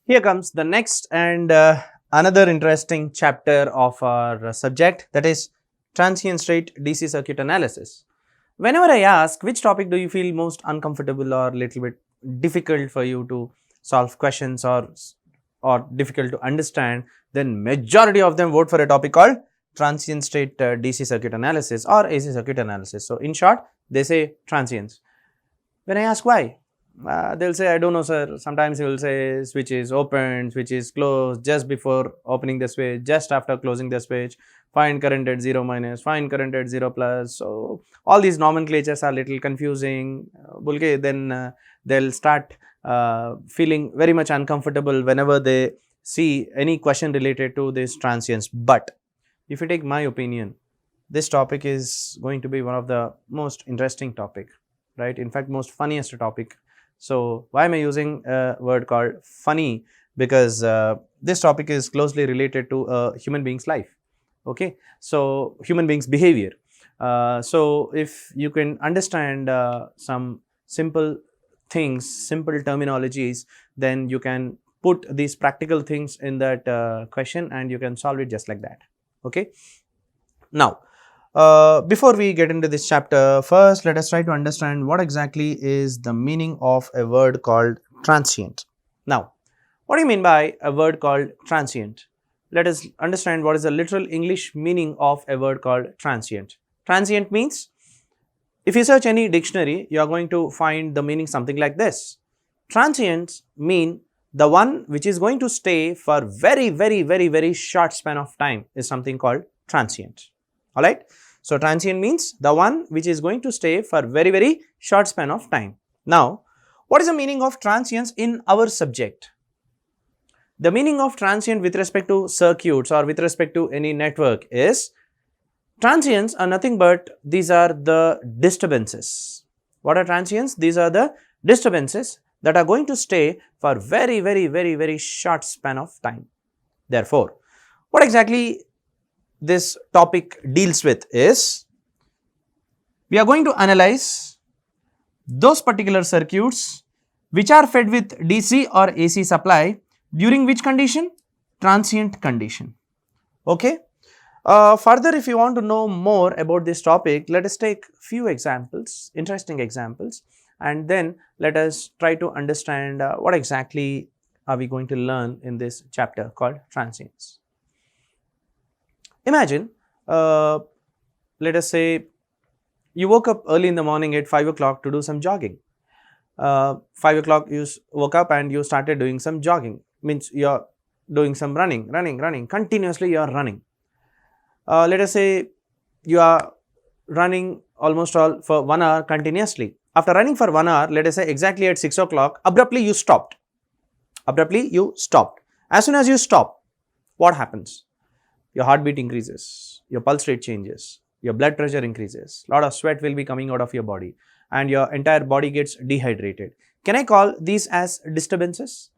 Here comes the next and another interesting chapter of our subject, that is transient state DC circuit analysis. Whenever I ask which topic do you feel most uncomfortable or little bit difficult for you to solve questions or difficult to understand, then majority of them vote for a topic called transient state DC circuit analysis or AC circuit analysis. So in short, they say transients. When I ask why, they'll say, I don't know, sir. Sometimes he will say switch is open, switch is closed, just before opening the switch, just after closing the switch, find current at 0 minus, find current at 0 plus. So all these nomenclatures are little confusing. Then they'll start feeling very much uncomfortable whenever they see any question related to these transients. But if you take my opinion, this topic is going to be one of the most interesting topic, right? In fact, most funniest topic. So why am I using a word called funny? Because this topic is closely related to a human being's life. Okay, so human being's behavior. So if you can understand some simple things, simple terminologies, then you can put these practical things in that question and you can solve it just like that. Okay. Now, before we get into this chapter, first let us try to understand what exactly is the meaning of a word called transient. Now, what do you mean by a word called transient? Let us understand what is the literal English meaning of a word called transient. Transient means, if you search any dictionary, you are going to find the meaning something like this. Transients mean the one which is going to stay for very short span of time is something called transient. Alright. So, transient means the one which is going to stay for very short span of time. Now, what is the meaning of transients in our subject? The meaning of transient with respect to circuits or with respect to any network is, transients are nothing but these are the disturbances. What are transients? These are the disturbances that are going to stay for very short span of time. Therefore, what exactly this topic deals with is, we are going to analyze those particular circuits which are fed with DC or AC supply during which condition? Transient condition. Okay. Further, if you want to know more about this topic, let us take few examples, interesting examples, and then let us try to understand what exactly are we going to learn in this chapter called transients. Imagine, let us say you woke up early in the morning at 5 o'clock to do some jogging. 5 o'clock you woke up and you started doing some jogging, means you are doing some running, continuously you are running. Let us say you are running almost all for 1 hour continuously. After running for 1 hour, let us say exactly at 6 o'clock, abruptly you stopped. As soon as you stop, what happens? Your heartbeat increases, your pulse rate changes, your blood pressure increases, lot of sweat will be coming out of your body and your entire body gets dehydrated. Can I call these as disturbances?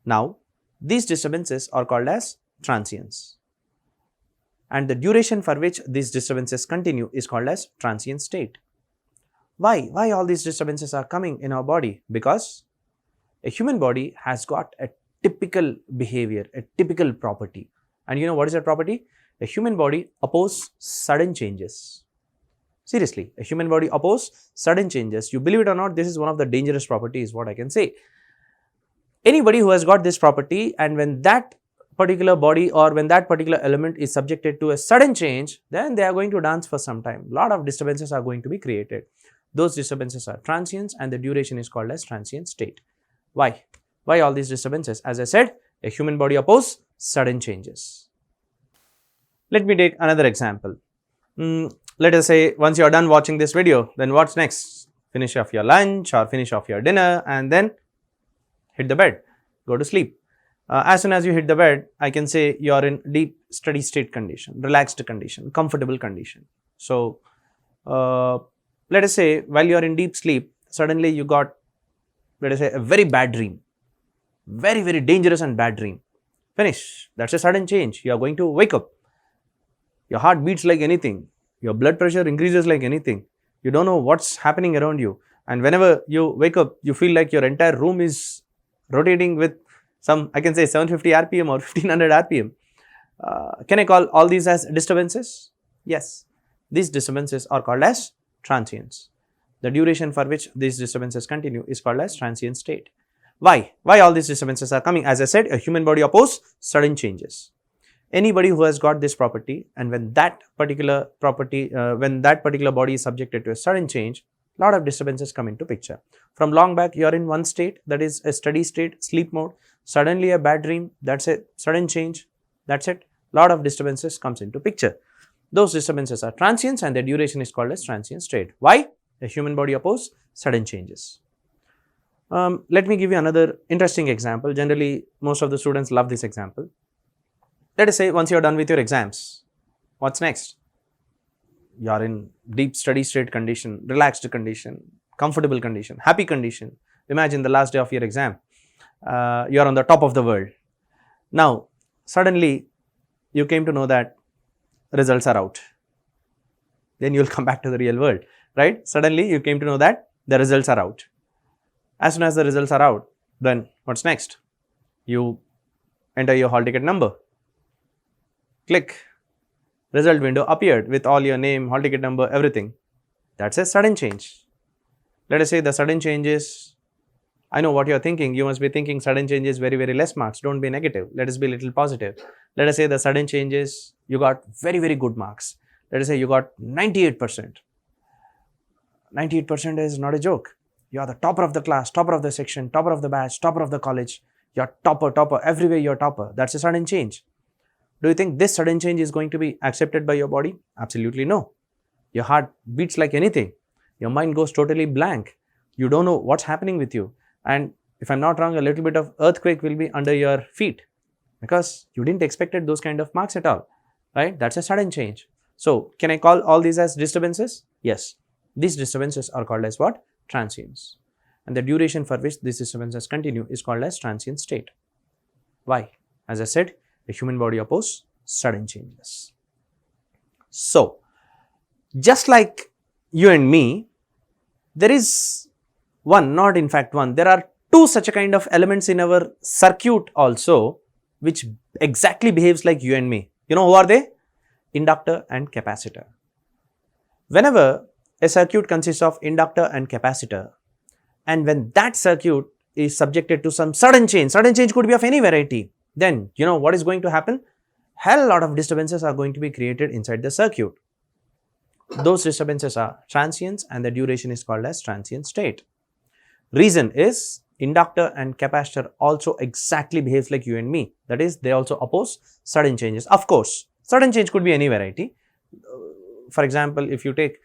Now, these disturbances are called as transients, and the duration for which these disturbances continue is called as transient state. Why all these disturbances are coming in our body? Because a human body has got a typical behavior, a typical property. And you know what is that property? A human body opposes sudden changes. Seriously, a human body opposes sudden changes. You believe it or not, this is one of the dangerous properties, what I can say. Anybody who has got this property, and when that particular body or when that particular element is subjected to a sudden change, then they are going to dance for some time. Lot of disturbances are going to be created. Those disturbances are transients and the duration is called as transient state. Why all these disturbances? As I said, a human body opposes sudden changes. Let me take another example. Let us say once you are done watching this video, then what's next? Finish off your lunch or finish off your dinner and then hit the bed, go to sleep. As soon as you hit the bed, I can say you are in deep steady state condition, relaxed condition, comfortable condition. So, let us say while you are in deep sleep, suddenly you got, let us say, a very bad dream, very dangerous and bad dream. Finish. That's a sudden change. You are going to wake up. Your heart beats like anything. Your blood pressure increases like anything. You don't know what's happening around you. And whenever you wake up, you feel like your entire room is rotating with I can say 750 RPM or 1500 RPM. Can I call all these as disturbances? Yes. These disturbances are called as transients. The duration for which these disturbances continue is called as transient state. Why? Why all these disturbances are coming? As I said, a human body opposes sudden changes. Anybody who has got this property, and when that particular body is subjected to a sudden change, lot of disturbances come into picture. From long back, you are in one state, that is a steady state, sleep mode. Suddenly a bad dream, that's a sudden change, that's it. Lot of disturbances comes into picture. Those disturbances are transients and their duration is called as transient state. Why? A human body opposes sudden changes. Let me give you another interesting example. Generally, most of the students love this example. Let us say once you are done with your exams, what's next? You are in deep steady state condition, relaxed condition, comfortable condition, happy condition. Imagine the last day of your exam. You are on the top of the world. Now, suddenly you came to know that results are out. Then you will come back to the real world, right? Suddenly you came to know that the results are out. As soon as the results are out, then what's next? You enter your hall ticket number. Click. Result window appeared with all your name, hall ticket number, everything. That's a sudden change. Let us say the sudden change is, I know what you are thinking. You must be thinking sudden change is very, very less marks. Don't be negative. Let us be a little positive. Let us say the sudden change is you got very, very good marks. Let us say you got 98%. 98% is not a joke. You are the topper of the class, topper of the section, topper of the batch, topper of the college. You are topper, everywhere you are topper. That's a sudden change. Do you think this sudden change is going to be accepted by your body? Absolutely no. Your heart beats like anything. Your mind goes totally blank. You don't know what's happening with you. And if I'm not wrong, a little bit of earthquake will be under your feet because you didn't expect those kind of marks at all, right? That's a sudden change. So, can I call all these as disturbances? Yes. These disturbances are called as what? Transients. And the duration for which these disturbances continue is called as transient state. Why? As I said, the human body opposes sudden changes. So, just like you and me, there is not in fact one, there are two such a kind of elements in our circuit also, which exactly behaves like you and me. You know who are they? Inductor and capacitor. Whenever a circuit consists of inductor and capacitor, and when that circuit is subjected to some sudden change could be of any variety, then you know what is going to happen? Hell lot of disturbances are going to be created inside the circuit. Those disturbances are transients and the duration is called as transient state. Reason is inductor and capacitor also exactly behaves like you and me. That is, they also oppose sudden changes. Of course, sudden change could be any variety. For example, if you take,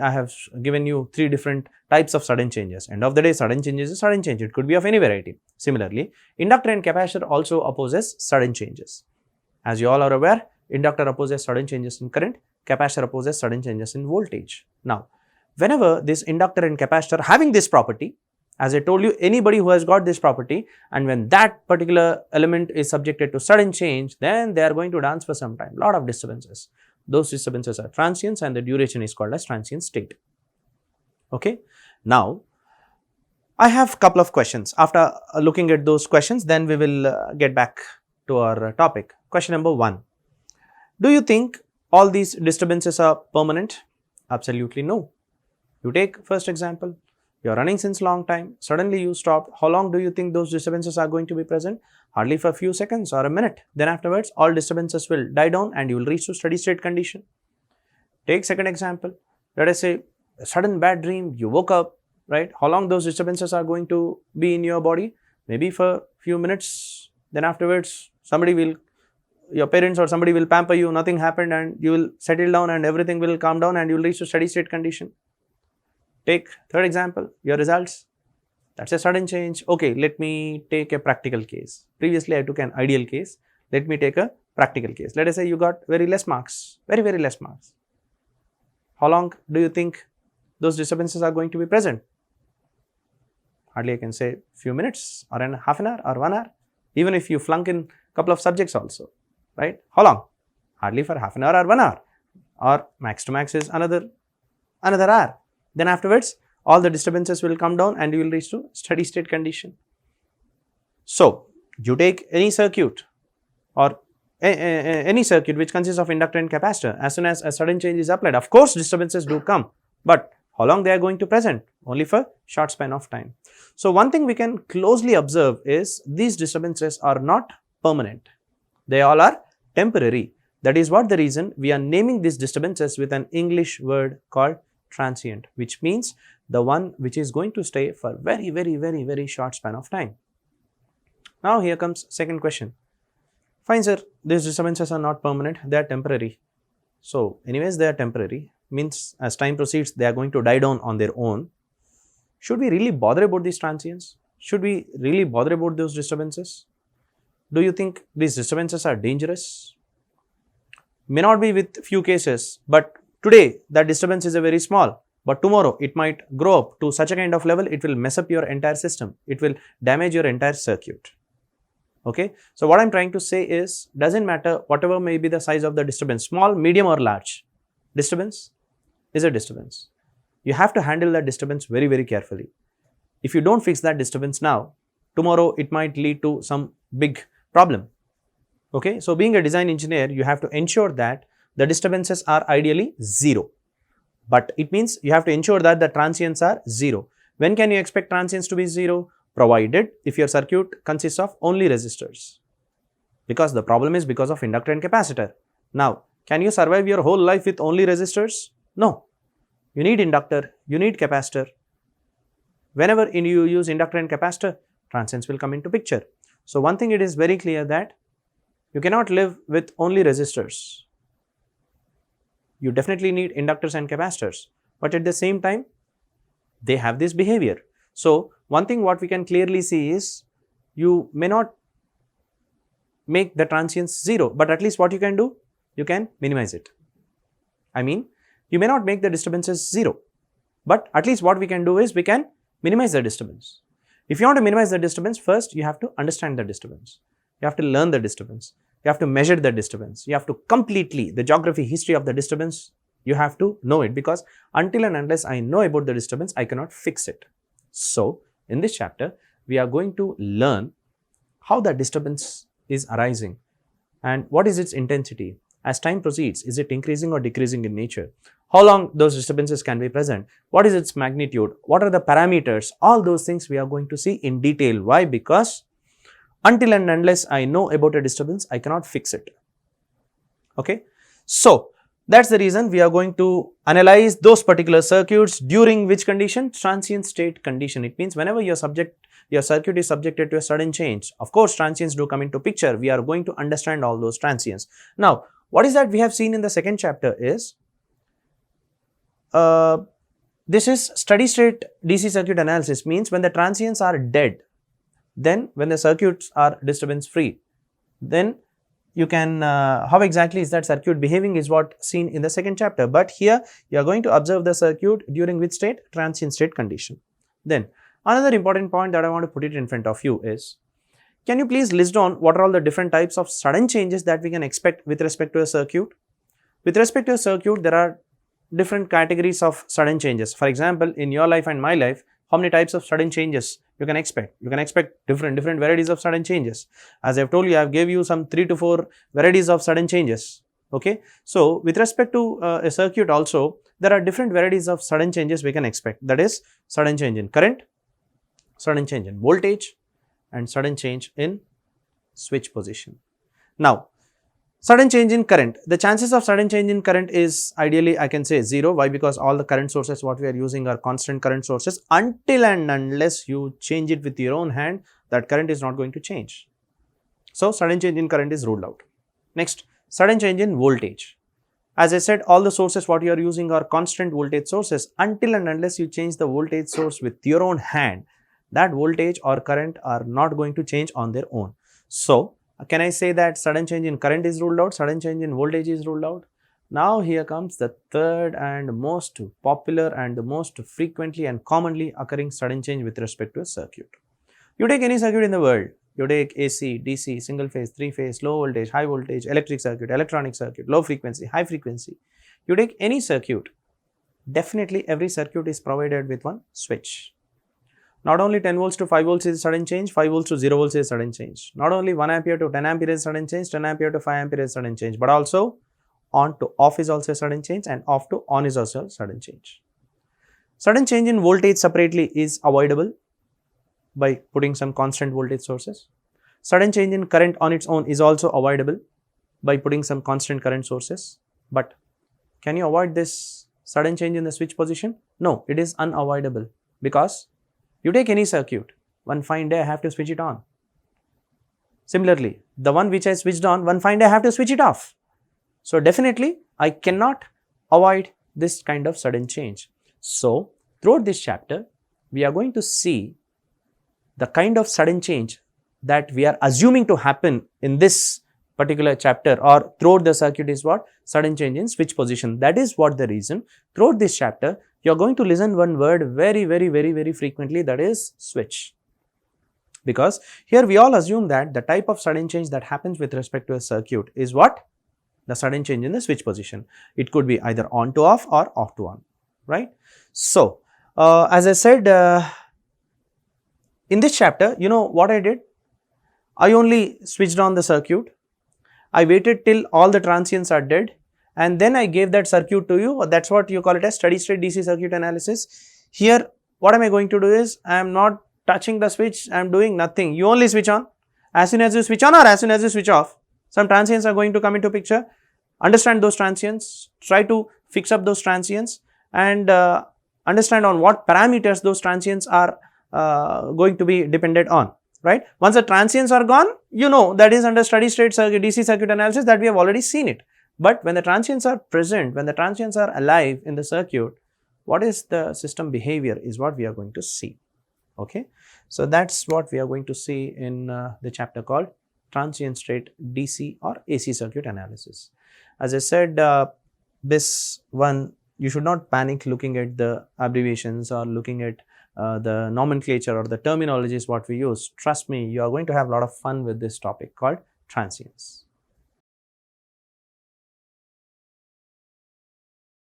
I have given you 3 different types of sudden changes. End of the day, sudden change is a sudden change. It could be of any variety. Similarly, inductor and capacitor also opposes sudden changes. As you all are aware, inductor opposes sudden changes in current, capacitor opposes sudden changes in voltage. Now, whenever this inductor and capacitor having this property, as I told you, anybody who has got this property, and when that particular element is subjected to sudden change, then they are going to dance for some time. Lot of disturbances. Those disturbances are transients and the duration is called as transient state. Okay. Now, I have a couple of questions. After looking at those questions, then we will get back to our topic. Question number 1. Do you think all these disturbances are permanent? Absolutely no. You take first example. You are running since long time, suddenly you stopped. How long do you think those disturbances are going to be present? Hardly for a few seconds or a minute. Then afterwards, all disturbances will die down and you will reach to steady state condition. Take second example. Let us say a sudden bad dream, you woke up, right? How long those disturbances are going to be in your body? Maybe for a few minutes. Then afterwards, your parents or somebody will pamper you, nothing happened and you will settle down and everything will calm down and you will reach to steady state condition. Take third example, your results. That's a sudden change. Okay, let me take a practical case. Previously, I took an ideal case. Let me take a practical case. Let us say you got very less marks, very, very less marks. How long do you think those disturbances are going to be present? Hardly I can say few minutes or half an hour or 1 hour. Even if you flunk in a couple of subjects also, right? How long? Hardly for half an hour or 1 hour, or max to max is another hour. Then afterwards, all the disturbances will come down and you will reach to steady state condition. So, You take any circuit or any circuit which consists of inductor and capacitor. As soon as a sudden change is applied, of course disturbances do come, but how long they are going to present? Only for short span of time. So one thing we can closely observe is these disturbances are not permanent. They all are temporary. That is what the reason we are naming these disturbances with an English word called transient, which means the one which is going to stay for very short span of time. Now here comes second question. Fine sir, these disturbances are not permanent, they are temporary. So anyways they are temporary, means as time proceeds they are going to die down on their own. Should we really bother about these transients? Should we really bother about those disturbances? Do you think these disturbances are dangerous? May not be with few cases, but today that disturbance is a very small, but tomorrow it might grow up to such a kind of level, it will mess up your entire system, it will damage your entire circuit. Okay, so what I am trying to say is, doesn't matter whatever may be the size of the disturbance, small, medium or large, disturbance is a disturbance. You have to handle that disturbance very carefully. If you don't fix that disturbance now, tomorrow it might lead to some big problem. Okay, so being a design engineer, you have to ensure that the disturbances are ideally zero, but it means you have to ensure that the transients are zero. When can you expect transients to be zero? Provided if your circuit consists of only resistors, because the problem is because of inductor and capacitor. Now, can you survive your whole life with only resistors? No. You need inductor, you need capacitor. Whenever you use inductor and capacitor, transients will come into picture. So one thing it is very clear that you cannot live with only resistors. You definitely need inductors and capacitors, but at the same time, they have this behavior. So one thing what we can clearly see is, you may not make the transients zero, but at least what you can do, you can minimize it. I mean, you may not make the disturbances zero, but at least what we can do is, we can minimize the disturbance. If you want to minimize the disturbance, first you have to understand the disturbance. You have to learn the disturbance. You have to measure the disturbance. You have to completely, the geography, history of the disturbance, you have to know it, because until and unless I know about the disturbance, I cannot fix it. So in this chapter, we are going to learn how the disturbance is arising and what is its intensity. As time proceeds, is it increasing or decreasing in nature? How long those disturbances can be present? What is its magnitude? What are the parameters? All those things we are going to see in detail. Why? Because until and unless I know about a disturbance, I cannot fix it. Okay. So that's the reason we are going to analyze those particular circuits during which condition? Transient state condition. It means whenever your circuit is subjected to a sudden change, of course transients do come into picture. We are going to understand all those transients. Now, what is that we have seen in the second chapter is, this is steady state DC circuit analysis, means when the transients are dead, then when the circuits are disturbance free, then you can, how exactly is that circuit behaving is what seen in the second chapter. But here you are going to observe the circuit during which state? Transient state condition. Then another important point that I want to put it in front of you is, can you please list down what are all the different types of sudden changes that we can expect with respect to a circuit? With respect to a circuit, there are different categories of sudden changes. For example, in your life and my life, how many types of sudden changes you can expect? You can expect different varieties of sudden changes. As I have told you, I have gave you some 3 to 4 varieties of sudden changes. Okay. So with respect to a circuit also, there are different varieties of sudden changes we can expect. That is sudden change in current, sudden change in voltage, and sudden change in switch position. Now, sudden change in current. The chances of sudden change in current is ideally I can say 0. Why? Because all the current sources what we are using are constant current sources. Until and unless you change it with your own hand, that current is not going to change. So sudden change in current is ruled out. Next, sudden change in voltage. As I said, all the sources what you are using are constant voltage sources. Until and unless you change the voltage source with your own hand, that voltage or current are not going to change on their own. So can I say that sudden change in current is ruled out, sudden change in voltage is ruled out? Now here comes the third and most popular and the most frequently and commonly occurring sudden change with respect to a circuit. You take any circuit in the world, you take AC, DC, single phase, 3 phase, low voltage, high voltage, electric circuit, electronic circuit, low frequency, high frequency. You take any circuit, definitely every circuit is provided with one switch. Not only 10 volts to 5 volts is sudden change, 5 volts to 0 volts is sudden change. Not only 1 ampere to 10 ampere is sudden change, 10 ampere to 5 ampere is sudden change, but also on to off is also a sudden change, and off to on is also a sudden change. Sudden change in voltage separately is avoidable by putting some constant voltage sources. Sudden change in current on its own is also avoidable by putting some constant current sources. But can you avoid this sudden change in the switch position? No, it is unavoidable, because you take any circuit, one fine day I have to switch it on. Similarly, the one which I switched on, one fine day I have to switch it off. So definitely I cannot avoid this kind of sudden change. So throughout this chapter, we are going to see the kind of sudden change that we are assuming to happen in this particular chapter or throughout the circuit is what? Sudden change in switch position. That is what the reason throughout this chapter you are going to listen one word very frequently, that is switch. Because here we all assume that the type of sudden change that happens with respect to a circuit is what? The sudden change in the switch position. It could be either on to off or off to on, right? So as I said, in this chapter, you know what I did? I only switched on the circuit. I waited till all the transients are dead, and then I gave that circuit to you. That's what you call it as steady state DC circuit analysis. Here, what am I going to do is, I am not touching the switch, I am doing nothing. You only switch on. As soon as you switch on or as soon as you switch off, some transients are going to come into picture. Understand those transients, try to fix up those transients, and understand on what parameters those transients are going to be dependent on, right? Once the transients are gone, you know that is under steady state circuit, DC circuit analysis, that we have already seen it. But when the transients are present, when the transients are alive in the circuit, what is the system behavior is what we are going to see, okay? So that's what we are going to see in the chapter called Transient State DC or AC circuit analysis. As I said, this one, you should not panic looking at the abbreviations or looking at the nomenclature or the terminologies what we use. Trust me, you are going to have a lot of fun with this topic called transients.